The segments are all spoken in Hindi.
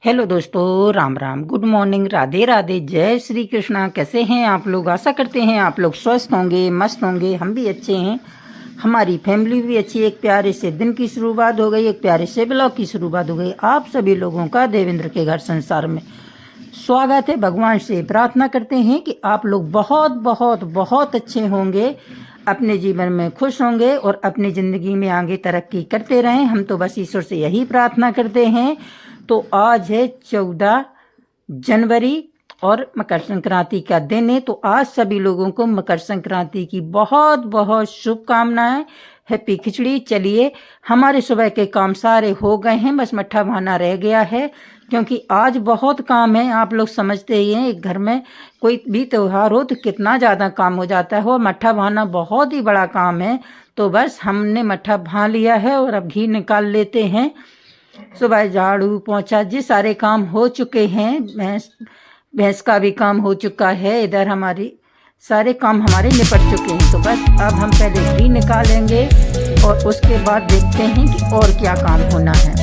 हेलो दोस्तों, राम राम, गुड मॉर्निंग, राधे राधे, जय श्री कृष्णा। कैसे हैं आप लोग? आशा करते हैं आप लोग स्वस्थ होंगे, मस्त होंगे। हम भी अच्छे हैं, हमारी फैमिली भी अच्छी है। एक प्यारे से दिन की शुरुआत हो गई, एक प्यारे से ब्लॉग की शुरुआत हो गई। आप सभी लोगों का देवेंद्र के घर संसार में स्वागत है। भगवान से प्रार्थना करते हैं कि आप लोग बहुत बहुत बहुत अच्छे होंगे, अपने जीवन में खुश होंगे और अपनी ज़िंदगी में आगे तरक्की करते रहें। हम तो बस ईश्वर से यही प्रार्थना करते हैं। तो आज है 14 जनवरी और मकर संक्रांति का दिन है। तो आज सभी लोगों को मकर संक्रांति की बहुत बहुत शुभकामनाएं। हैप्पी खिचड़ी। चलिए, हमारे सुबह के काम सारे हो गए हैं, बस मट्ठा भाना रह गया है, क्योंकि आज बहुत काम है। आप लोग समझते ही हैं, एक घर में कोई भी त्यौहार हो तो कितना ज़्यादा काम हो जाता है, और मट्ठा भाना बहुत ही बड़ा काम है। तो बस हमने मट्ठा भा लिया है और अब घी निकाल लेते हैं। सुबह झाड़ू पोंछा जी सारे काम हो चुके हैं। भैंस का भी काम हो चुका है। इधर हमारी सारे काम हमारे निपट चुके हैं। तो बस अब हम पहले घी निकालेंगे और उसके बाद देखते हैं कि और क्या काम होना है।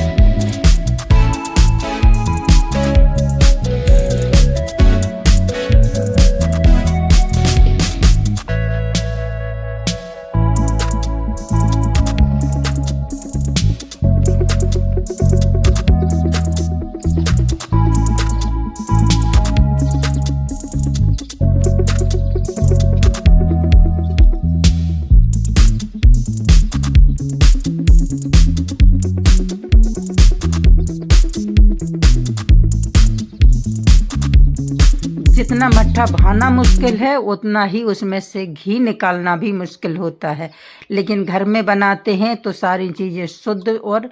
जितना मट्ठा भाना मुश्किल है, उतना ही उसमें से घी निकालना भी मुश्किल होता है। लेकिन घर में बनाते हैं तो सारी चीज़ें शुद्ध और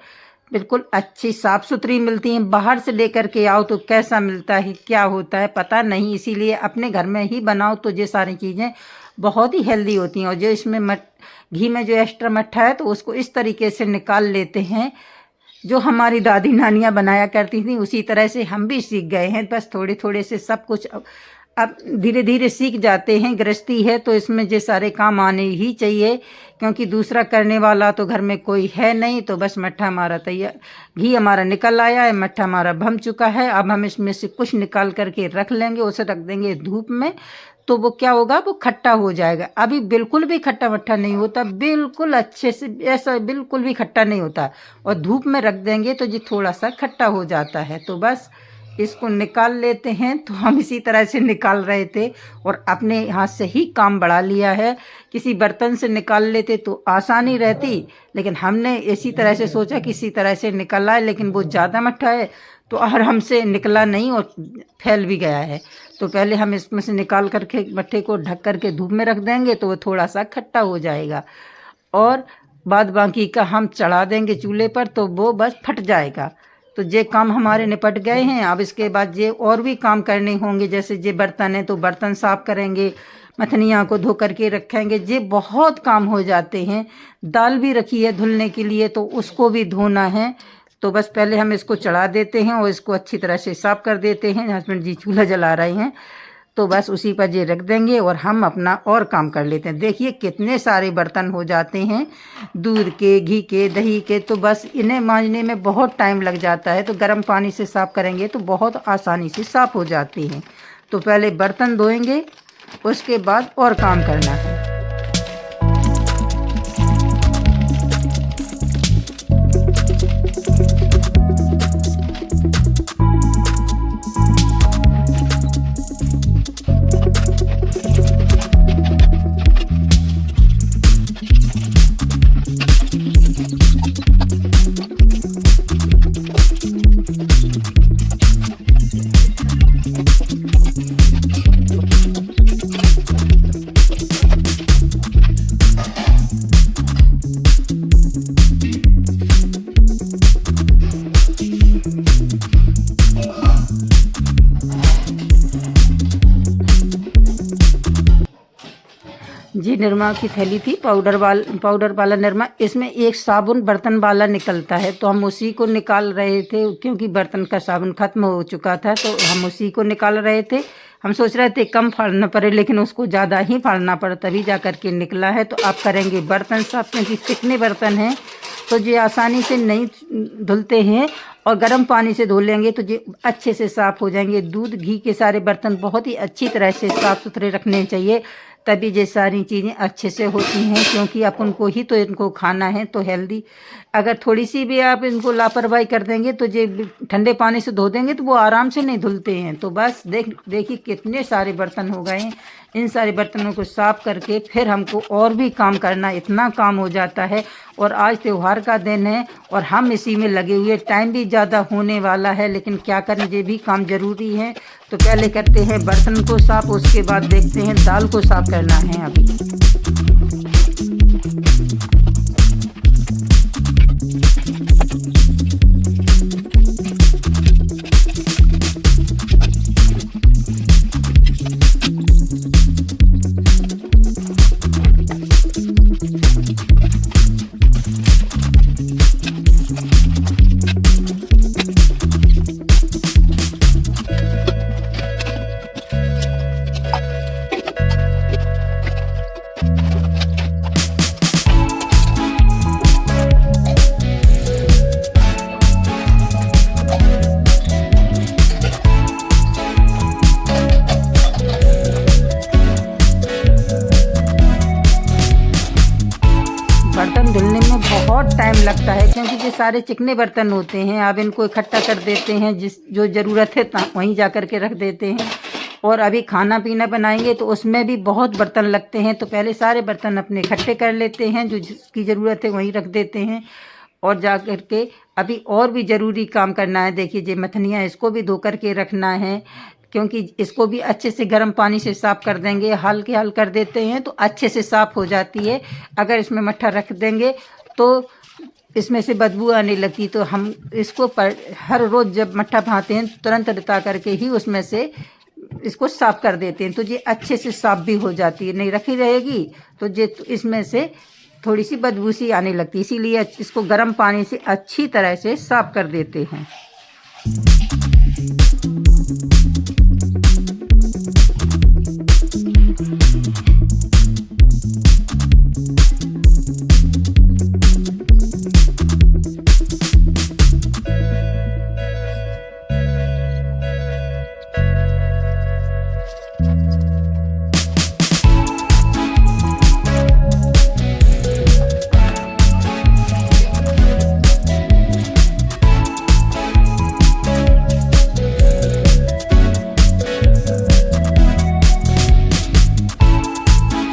बिल्कुल अच्छी साफ़ सुथरी मिलती हैं। बाहर से लेकर के आओ तो कैसा मिलता है, क्या होता है, पता नहीं। इसीलिए अपने घर में ही बनाओ तो ये सारी चीज़ें बहुत ही हेल्दी होती हैं। और जो इसमें घी में जो एक्स्ट्रा मट्ठा है, तो उसको इस तरीके से निकाल लेते हैं जो हमारी दादी नानियाँ बनाया करती थी। उसी तरह से हम भी सीख गए हैं। बस थोड़े थोड़े से सब कुछ अब धीरे धीरे सीख जाते हैं। गृहस्थी है तो इसमें ये सारे काम आने ही चाहिए, क्योंकि दूसरा करने वाला तो घर में कोई है नहीं। तो बस मट्ठा हमारा तैयार, घी हमारा निकल आया है, मट्ठा हमारा भम चुका है। अब हम इसमें से कुछ निकाल करके रख लेंगे, उसे रख देंगे धूप में। तो वो क्या होगा, वो खट्टा हो जाएगा। अभी बिल्कुल भी खट्टा मट्ठा नहीं होता, बिल्कुल अच्छे से ऐसा बिल्कुल भी खट्टा नहीं होता। और धूप में रख देंगे तो ये थोड़ा सा खट्टा हो जाता है। तो बस इसको निकाल लेते हैं। तो हम इसी तरह से निकाल रहे थे और अपने हाथ से ही काम बढ़ा लिया है। किसी बर्तन से निकाल लेते तो आसानी रहती, लेकिन हमने इसी तरह से सोचा कि इसी तरह से निकल आए। लेकिन वो ज़्यादा मट्ठा है तो और हमसे निकला नहीं और फैल भी गया है। तो पहले हम इसमें से निकाल करके मट्ठे को ढक करके धूप में रख देंगे, तो वो थोड़ा सा खट्टा हो जाएगा। और बाद बाकी का हम चढ़ा देंगे चूल्हे पर, तो वो बस फट जाएगा। तो ये काम हमारे निपट गए हैं। अब इसके बाद ये और भी काम करने होंगे। जैसे ये बर्तन है तो बर्तन साफ़ करेंगे, मथनियाँ को धो करके रखेंगे। ये बहुत काम हो जाते हैं। दाल भी रखी है धुलने के लिए, तो उसको भी धोना है। तो बस पहले हम इसको चढ़ा देते हैं और इसको अच्छी तरह से साफ़ कर देते हैं। हस्बैंड जी चूल्हा जला रहे हैं, तो बस उसी पर ये रख देंगे और हम अपना और काम कर लेते हैं। देखिए कितने सारे बर्तन हो जाते हैं, दूध के, घी के, दही के। तो बस इन्हें मांजने में बहुत टाइम लग जाता है। तो गर्म पानी से साफ़ करेंगे तो बहुत आसानी से साफ़ हो जाती हैं। तो पहले बर्तन धोएंगे, उसके बाद और काम करना है। जी निरमा की थैली थी, पाउडर वाला निरमा। इसमें एक साबुन बर्तन वाला निकलता है, तो हम उसी को निकाल रहे थे, क्योंकि बर्तन का साबुन ख़त्म हो चुका था। तो हम उसी को निकाल रहे थे। हम सोच रहे थे कम फाड़ना पड़े, लेकिन उसको ज़्यादा ही फाड़ना पड़ा, तभी जा कर के निकला है। तो आप करेंगे बर्तन साफ, क्योंकि चिकने बर्तन हैं तो ये आसानी से नहीं धुलते हैं, और गर्म पानी से धो लेंगे तो ये अच्छे से साफ़ हो जाएंगे। दूध घी के सारे बर्तन बहुत ही अच्छी तरह से साफ़ सुथरे रखने चाहिए, तभी ये सारी चीज़ें अच्छे से होती हैं, क्योंकि अपन को ही तो इनको खाना है, तो हेल्दी। अगर थोड़ी सी भी आप इनको लापरवाही कर देंगे तो ये ठंडे पानी से धो देंगे तो वो आराम से नहीं धुलते हैं। तो बस देखिए कितने सारे बर्तन हो गए हैं। इन सारे बर्तनों को साफ़ करके फिर हमको और भी काम करना, इतना काम हो जाता है। और आज त्यौहार का दिन है और हम इसी में लगे हुए, टाइम भी ज़्यादा होने वाला है, लेकिन क्या करें, ये भी काम ज़रूरी है। तो पहले करते हैं बर्तन को साफ़, उसके बाद देखते हैं दाल को साफ़ करना है अभी। बर्तन धुलने में बहुत टाइम लगता है, क्योंकि ये सारे चिकने बर्तन होते हैं। अब इनको इकट्ठा कर देते हैं, जो ज़रूरत है वहीं जा कर के रख देते हैं। और अभी खाना पीना बनाएंगे तो उसमें भी बहुत बर्तन लगते हैं, तो पहले सारे बर्तन अपने इकट्ठे कर लेते हैं, जो जिसकी ज़रूरत है वहीं रख देते हैं। और जा कर के अभी और भी ज़रूरी काम करना है। देखिए ये मथनियाँ, इसको भी धो कर के रखना है, क्योंकि इसको भी अच्छे से गर्म पानी से साफ़ कर देंगे। हल्के हल कर देते हैं तो अच्छे से साफ़ हो जाती है। अगर इसमें मट्ठा रख देंगे तो इसमें से बदबू आने लगती, तो हम इसको हर रोज़ जब मट्ठा भाते हैं तुरंत रिता करके ही उसमें से इसको साफ़ कर देते हैं, तो ये अच्छे से साफ़ भी हो जाती है। नहीं रखी रहेगी तो ये इसमें से थोड़ी सी बदबू सी आने लगती है, इसीलिए इसको गर्म पानी से अच्छी तरह से साफ़ कर देते हैं।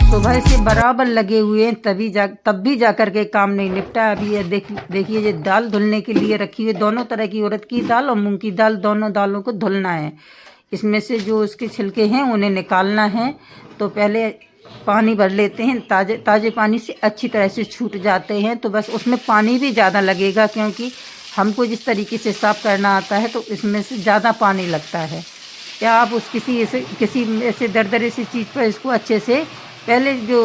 सुबह से बराबर लगे हुए हैं, तब भी जा कर के काम नहीं निपटा। अभी ये देखिए ये दाल धुलने के लिए रखी हुई, दोनों तरह की, उड़द की दाल और मूंग की दाल, दोनों दालों को धुलना है। इसमें से जो उसके छिलके हैं उन्हें निकालना है। तो पहले पानी भर लेते हैं, ताज़े पानी से अच्छी तरह से छूट जाते हैं। तो बस उसमें पानी भी ज़्यादा लगेगा, क्योंकि हमको जिस तरीके से साफ़ करना आता है तो इसमें से ज़्यादा पानी लगता है। या आप किसी ऐसे दरदरे सी चीज़ पर इसको अच्छे से, पहले जो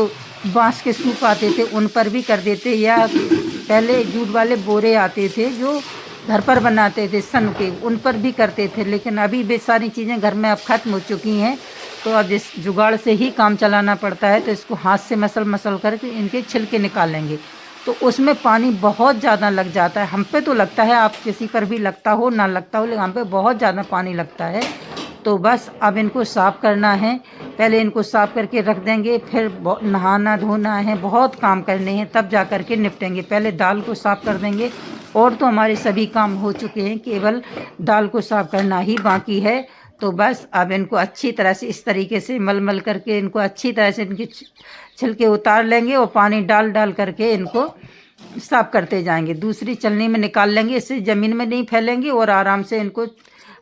बांस के सूप आते थे उन पर भी कर देते, या पहले जूट वाले बोरे आते थे जो घर पर बनाते थे सन के, उन पर भी करते थे। लेकिन अभी वे सारी चीज़ें घर में अब ख़त्म हो चुकी हैं, तो अब इस जुगाड़ से ही काम चलाना पड़ता है। तो इसको हाथ से मसल करके इनके छिलके निकालेंगे, तो उसमें पानी बहुत ज़्यादा लग जाता है। हम पे तो लगता है, आप किसी पर भी लगता हो ना लगता हो, लेकिन हम पे बहुत ज़्यादा पानी लगता है। तो बस अब इनको साफ़ करना है, पहले इनको साफ़ करके रख देंगे, फिर नहाना धोना है, बहुत काम करने हैं, तब जा कर के निपटेंगे। पहले दाल को साफ़ कर देंगे, और तो हमारे सभी काम हो चुके हैं, केवल दाल को साफ़ करना ही बाकी है। तो बस अब इनको अच्छी तरह से इस तरीके से मल करके इनको अच्छी तरह से इनके छिलके उतार लेंगे, और पानी डाल करके इनको साफ़ करते जाएंगे। दूसरी चलनी में निकाल लेंगे, इससे ज़मीन में नहीं फैलेंगे, और आराम से इनको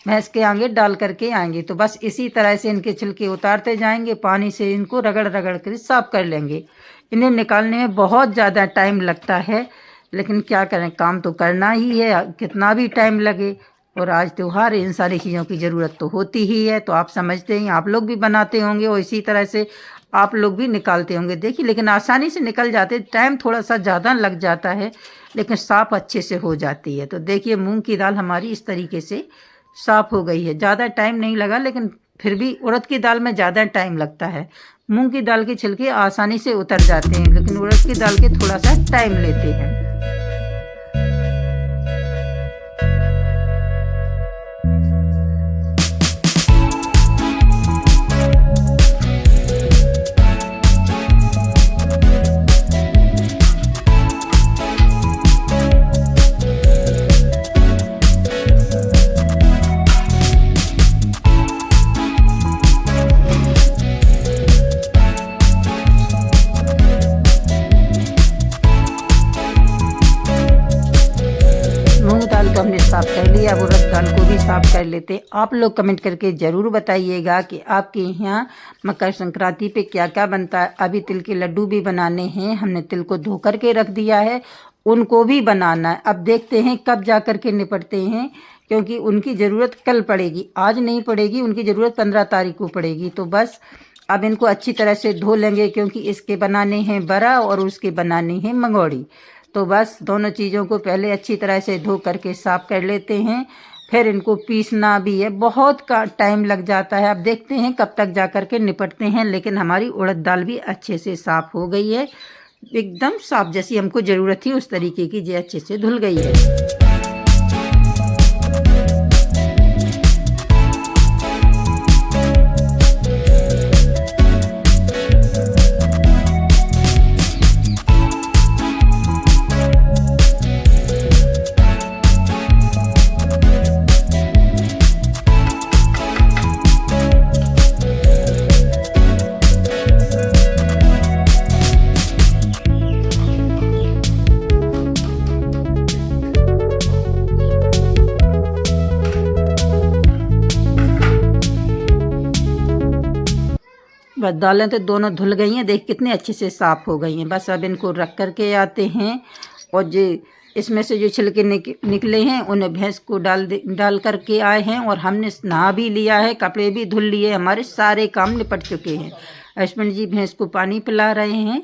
भैंस के आगे डाल करके आएंगे। तो बस इसी तरह से इनके छिलके उतारते जाएंगे, पानी से इनको रगड़ कर साफ़ कर लेंगे। इन्हें निकालने में बहुत ज़्यादा टाइम लगता है, लेकिन क्या करें, काम तो करना ही है, कितना भी टाइम लगे। और आज त्यौहार है, इन सारी चीज़ों की ज़रूरत तो होती ही है। तो आप समझते हैं, आप लोग भी बनाते होंगे और इसी तरह से आप लोग भी निकालते होंगे। देखिए, लेकिन आसानी से निकल जाते, टाइम थोड़ा सा ज़्यादा लग जाता है, लेकिन साफ़ अच्छे से हो जाती है। तो देखिए, मूंग की दाल हमारी इस तरीके से साफ़ हो गई है। ज़्यादा टाइम नहीं लगा, लेकिन फिर भी उड़द की दाल में ज़्यादा टाइम लगता है। मूंग की दाल के छिलके आसानी से उतर जाते हैं, लेकिन उड़द की दाल के थोड़ा सा टाइम लेते हैं। साफ कर लेते हैं। आप लोग कमेंट करके ज़रूर बताइएगा कि आपके यहाँ मकर संक्रांति पे क्या क्या बनता है। अभी तिल के लड्डू भी बनाने हैं, हमने तिल को धो कर के रख दिया है, उनको भी बनाना है। अब देखते हैं कब जा कर के निपटते हैं, क्योंकि उनकी ज़रूरत कल पड़ेगी, आज नहीं पड़ेगी, उनकी ज़रूरत 15 तारीख को पड़ेगी। तो बस अब इनको अच्छी तरह से धो लेंगे, क्योंकि इसके बनाने हैं बड़ा और उसके बनाने हैं मंगोड़ी। तो बस दोनों चीज़ों को पहले अच्छी तरह से धो करके साफ़ कर लेते हैं, फिर इनको पीसना भी है, बहुत का टाइम लग जाता है। अब देखते हैं कब तक जा कर के निपटते हैं। लेकिन हमारी उड़द दाल भी अच्छे से साफ़ हो गई है, एकदम साफ़ जैसी हमको ज़रूरत थी उस तरीके की, ये अच्छे से धुल गई है। बस दालें तो दोनों धुल गई हैं, देख कितने अच्छे से साफ़ हो गई हैं। बस अब इनको रख कर के आते हैं, और जो इसमें से जो छिलके निकले हैं उन्हें भैंस को डाल कर के आए हैं, और हमने नहा भी लिया है, कपड़े भी धुल लिए, हमारे सारे काम निपट चुके हैं। हस्बैंड जी भैंस को पानी पिला रहे हैं,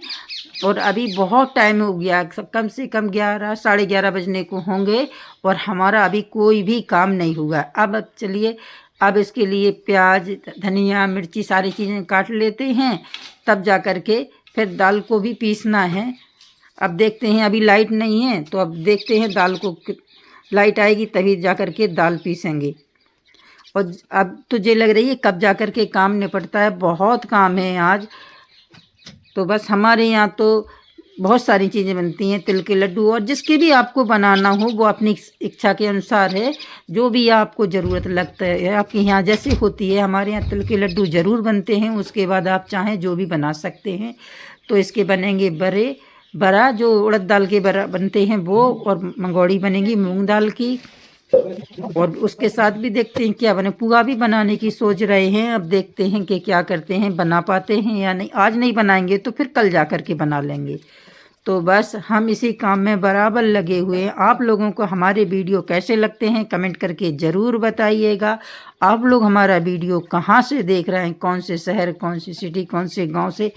और अभी बहुत टाइम हो गया, कम से कम 11 साढ़े 11 बजने को होंगे, और हमारा अभी कोई भी काम नहीं हुआ। अब चलिए, अब इसके लिए प्याज, धनिया, मिर्ची सारी चीज़ें काट लेते हैं, तब जा कर के फिर दाल को भी पीसना है। अब देखते हैं, अभी लाइट नहीं है, तो अब देखते हैं दाल को, लाइट आएगी तभी जा कर के दाल पीसेंगे। और अब तुझे लग रही है कब जा कर के काम निपटता है, बहुत काम है आज। तो बस हमारे यहाँ तो बहुत सारी चीज़ें बनती हैं, तिल के लड्डू, और जिसकी भी आपको बनाना हो वो अपनी इच्छा के अनुसार है, जो भी आपको ज़रूरत लगता है। आपके यहाँ जैसे होती है, हमारे यहाँ तिल के लड्डू ज़रूर बनते हैं, उसके बाद आप चाहें जो भी बना सकते हैं। तो इसके बनेंगे बड़ा जो उड़द दाल के बड़ा बनते हैं वो, और मंगोड़ी बनेगी मूंग दाल की, और उसके साथ भी देखते हैं क्या बने। पुआ भी बनाने की सोच रहे हैं, अब देखते हैं कि क्या करते हैं, बना पाते हैं या नहीं। आज नहीं बनाएंगे तो फिर कल जा कर के बना लेंगे। तो बस हम इसी काम में बराबर लगे हुए हैं। आप लोगों को हमारे वीडियो कैसे लगते हैं कमेंट करके ज़रूर बताइएगा। आप लोग हमारा वीडियो कहाँ से देख रहे हैं, कौन से शहर, कौन सी सिटी, कौन से गांव से,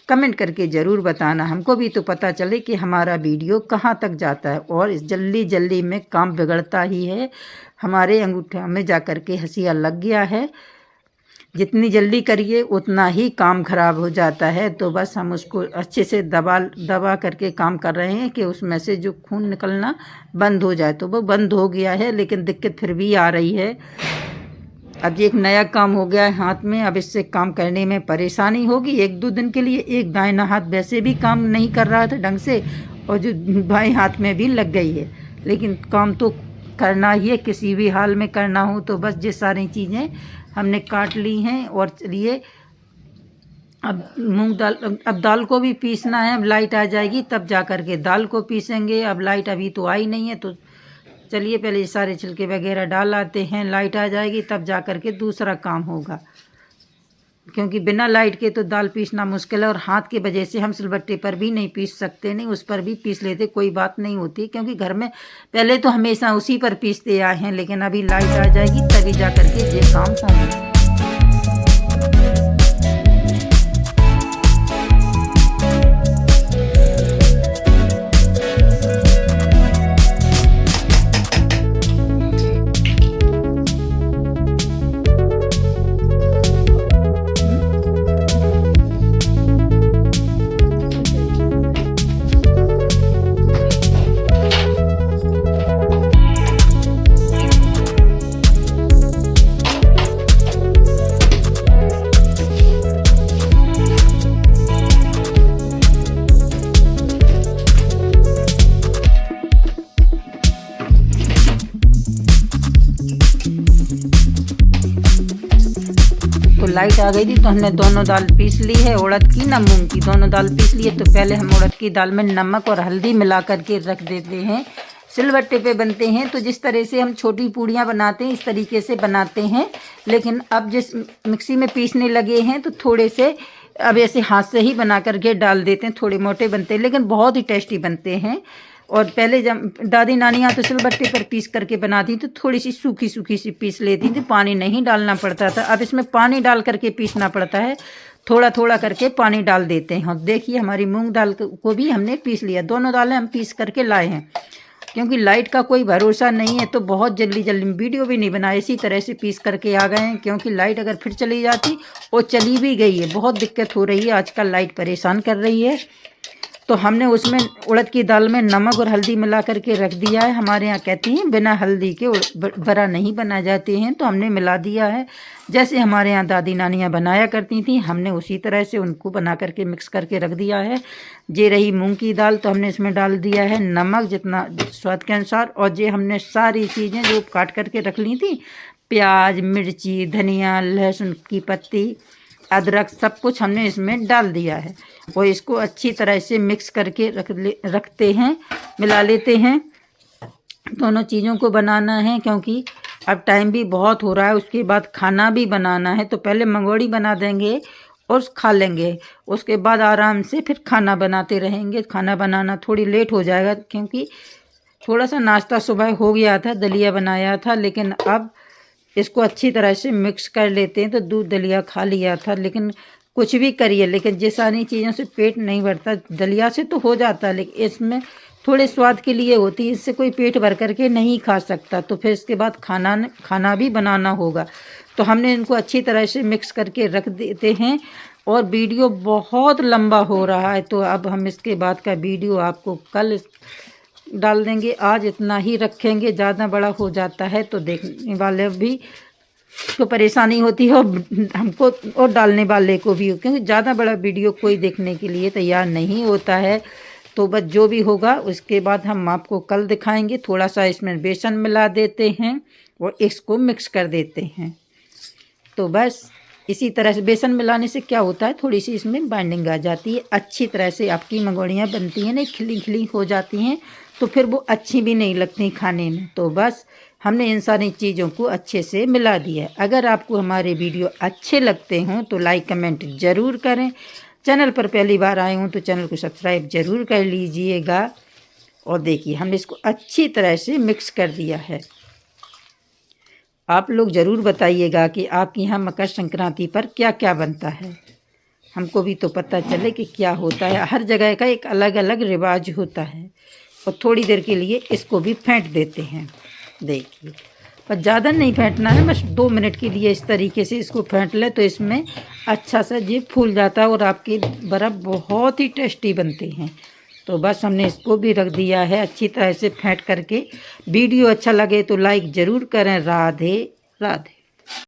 कमेंट करके ज़रूर बताना, हमको भी तो पता चले कि हमारा वीडियो कहाँ तक जाता है। और इस जल्दी में काम बिगड़ता ही है, हमारे अंगूठा में जा कर के हंसिया लग गया है। जितनी जल्दी करिए उतना ही काम खराब हो जाता है। तो बस हम उसको अच्छे से दबा करके काम कर रहे हैं कि उसमें से जो खून निकलना बंद हो जाए। तो वो बंद हो गया है, लेकिन दिक्कत फिर भी आ रही है। अब ये एक नया काम हो गया है हाथ में, अब इससे काम करने में परेशानी होगी 1-2 दिन के लिए। एक दाहिना हाथ वैसे भी काम नहीं कर रहा था ढंग से, और जो बाएं हाथ में भी लग गई है, लेकिन काम तो करना ही है, किसी भी हाल में करना हो। तो बस ये सारी चीज़ें हमने काट ली हैं। और चलिए अब अब दाल को भी पीसना है। अब लाइट आ जाएगी तब जा कर के दाल को पीसेंगे। अब लाइट अभी तो आई नहीं है, तो चलिए पहले सारे छिलके वगैरह डाल आते हैं, लाइट आ जाएगी तब जा कर के दूसरा काम होगा। क्योंकि बिना लाइट के तो दाल पीसना मुश्किल है, और हाथ की वजह से हम सिलबट्टे पर भी नहीं पीस सकते, नहीं उस पर भी पीस लेते, कोई बात नहीं होती। क्योंकि घर में पहले तो हमेशा उसी पर पीसते आए हैं, लेकिन अभी लाइट आ जाएगी तभी जा कर के ये काम होंगे। लाइट आ गई थी तो हमने दोनों दाल पीस ली है, उड़द की ना मूंग की, दोनों दाल पीस ली है। तो पहले हम उड़द की दाल में नमक और हल्दी मिला करके रख देते हैं सिलबट्टे पे बनते हैं तो जिस तरह से हम छोटी पूड़ियाँ बनाते हैं इस तरीके से बनाते हैं। लेकिन अब जिस मिक्सी में पीसने लगे हैं तो थोड़े से अब ऐसे हाथ से ही बना करके डाल देते हैं। थोड़े मोटे बनते हैं लेकिन बहुत ही टेस्टी बनते हैं। और पहले जब दादी नानियाँ तो सिलबट्टे पर पीस करके बनाती तो थोड़ी सी सूखी सूखी सी पीस लेती थी, पानी नहीं डालना पड़ता था। अब इसमें पानी डाल करके पीसना पड़ता है, थोड़ा थोड़ा करके पानी डाल देते हैं। और देखिए हमारी मूंग दाल को भी हमने पीस लिया, दोनों दालें हम पीस करके लाए हैं। क्योंकि लाइट का कोई भरोसा नहीं है तो बहुत जल्दी जल्दी वीडियो भी नहीं बनाए, इसी तरह से पीस करके आ गए हैं। क्योंकि लाइट अगर फिर चली जाती, और चली भी गई है, बहुत दिक्कत हो रही है आजकल, लाइट परेशान कर रही है। तो हमने उसमें उड़द की दाल में नमक और हल्दी मिला करके रख दिया है। हमारे यहाँ कहती हैं बिना हल्दी के बड़ा नहीं बना जाते हैं, तो हमने मिला दिया है। जैसे हमारे यहाँ दादी नानियाँ बनाया करती थी, हमने उसी तरह से उनको बना करके मिक्स करके रख दिया है। ये रही मूंग की दाल, तो हमने इसमें डाल दिया है नमक जितना स्वाद के अनुसार। और ये हमने सारी चीज़ें जो काट करके रख ली थी, प्याज, मिर्ची, धनिया, लहसुन की पत्ती, अदरक, सब कुछ हमने इसमें डाल दिया है। और इसको अच्छी तरह से मिक्स करके रखते हैं, मिला लेते हैं। दोनों चीज़ों को बनाना है क्योंकि अब टाइम भी बहुत हो रहा है, उसके बाद खाना भी बनाना है। तो पहले मंगोड़ी बना देंगे और खा लेंगे, उसके बाद आराम से फिर खाना बनाते रहेंगे। खाना बनाना थोड़ी लेट हो जाएगा क्योंकि थोड़ा सा नाश्ता सुबह हो गया था, दलिया बनाया था। लेकिन अब इसको अच्छी तरह से मिक्स कर लेते हैं। तो दूध दलिया खा लिया था, लेकिन कुछ भी करिए, लेकिन ये सारी चीज़ों से पेट नहीं भरता। दलिया से तो हो जाता है लेकिन इसमें थोड़े स्वाद के लिए होती है, इससे कोई पेट भर करके नहीं खा सकता। तो फिर इसके बाद खाना भी बनाना होगा। तो हमने इनको अच्छी तरह से मिक्स करके रख देते हैं। और वीडियो बहुत लंबा हो रहा है, तो अब हम इसके बाद का वीडियो आपको कल डाल देंगे। आज इतना ही रखेंगे, ज़्यादा बड़ा हो जाता है तो देखने वाले भी तो परेशानी होती है और हमको और डालने वाले को भी, क्योंकि ज़्यादा बड़ा वीडियो कोई देखने के लिए तैयार नहीं होता है। तो बस जो भी होगा उसके बाद हम आपको कल दिखाएंगे। थोड़ा सा इसमें बेसन मिला देते हैं और इसको मिक्स कर देते हैं। तो बस इसी तरह से बेसन मिलाने से क्या होता है, थोड़ी सी इसमें बाइंडिंग आ जाती है, अच्छी तरह से आपकी मंगोड़ियाँ बनती हैं, नहीं खिली खिली हो जाती हैं, तो फिर वो अच्छी भी नहीं लगती खाने में। तो बस हमने इन सारी चीज़ों को अच्छे से मिला दिया है। अगर आपको हमारे वीडियो अच्छे लगते हों तो लाइक कमेंट ज़रूर करें। चैनल पर पहली बार आए हों तो चैनल को सब्सक्राइब ज़रूर कर लीजिएगा। और देखिए हमने इसको अच्छी तरह से मिक्स कर दिया है। आप लोग ज़रूर बताइएगा कि आपके यहाँ मकर संक्रांति पर क्या क्या बनता है, हमको भी तो पता चले कि क्या होता है। हर जगह का एक अलग अलग रिवाज होता है। और थोड़ी देर के लिए इसको भी फेंट देते हैं, देखिए, पर ज़्यादा नहीं फेंटना है, बस 2 मिनट के लिए इस तरीके से इसको फेंट ले तो इसमें अच्छा सा ये फूल जाता है और आपके बर्फ़ बहुत ही टेस्टी बनते हैं। तो बस हमने इसको भी रख दिया है अच्छी तरह से फेंट करके। वीडियो अच्छा लगे तो लाइक ज़रूर करें। राधे राधे।